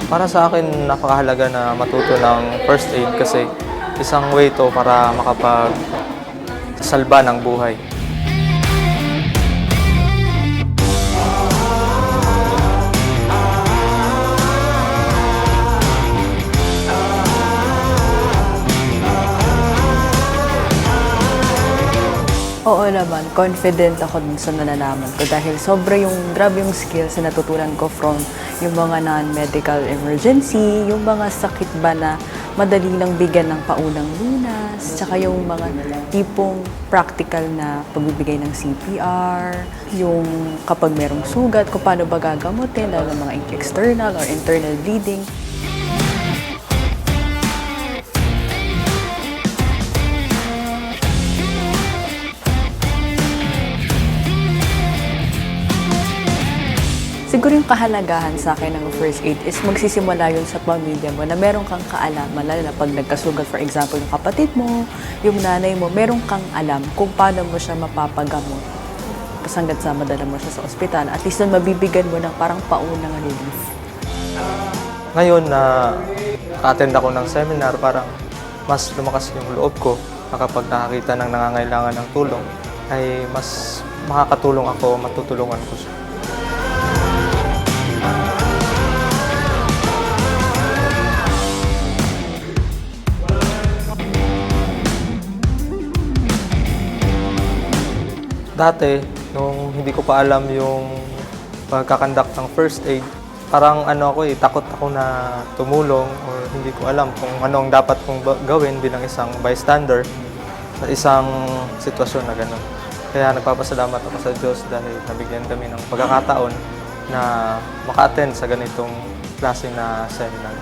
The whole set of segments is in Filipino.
Para sa akin, napakahalaga na matuto ng first aid kasi isang way to para makapagsalba ng buhay. Oo naman, confident ako dun sa nalalaman ko dahil sobra yung grabe yung skills na natutunan ko from yung mga non-medical emergency, yung mga sakit ba na madali lang bigyan ng paunang lunas, tsaka yung mga tipong practical na pagbibigay ng CPR, yung kapag merong sugat, kung paano ba gagamutin, lalo ng mga external or internal bleeding. Siguro yung kahalagahan sa akin ng first aid is magsisimula yun sa pamilya mo na meron kang kaalaman, lalo na pag nagkasugat, for example, yung kapatid mo, yung nanay mo, meron kang alam kung paano mo siya mapapagamot. Tapos hanggat sa madala mo siya sa ospital, at least na mabibigyan mo ng parang paunang relief. Ngayon na ka-attend ako ng seminar, parang mas lumakas yung loob ko na kapag nakakita ng nangangailangan ng tulong, ay mas makakatulong ako, matutulungan ko siya. Dati, nung hindi ko pa alam yung pagkakandak ng first aid, parang takot ako na tumulong or hindi ko alam kung ano ang dapat kong gawin bilang isang bystander sa isang sitwasyon na gano'n. Kaya nagpapasalamat ako sa Diyos dahil nabigyan kami ng pagkakataon na maka-attend sa ganitong klase na seminar.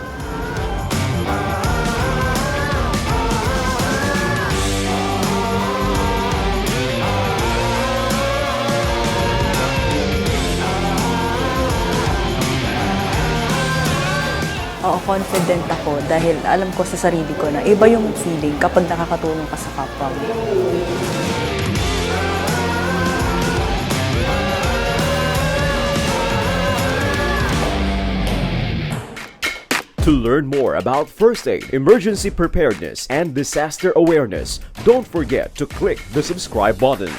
Oo, confident ako dahil alam ko sa sarili ko na iba yung feeling kapag nakakatulong ka sa kapwa mo. To learn more about first aid, emergency preparedness, and disaster awareness, don't forget to click the subscribe button.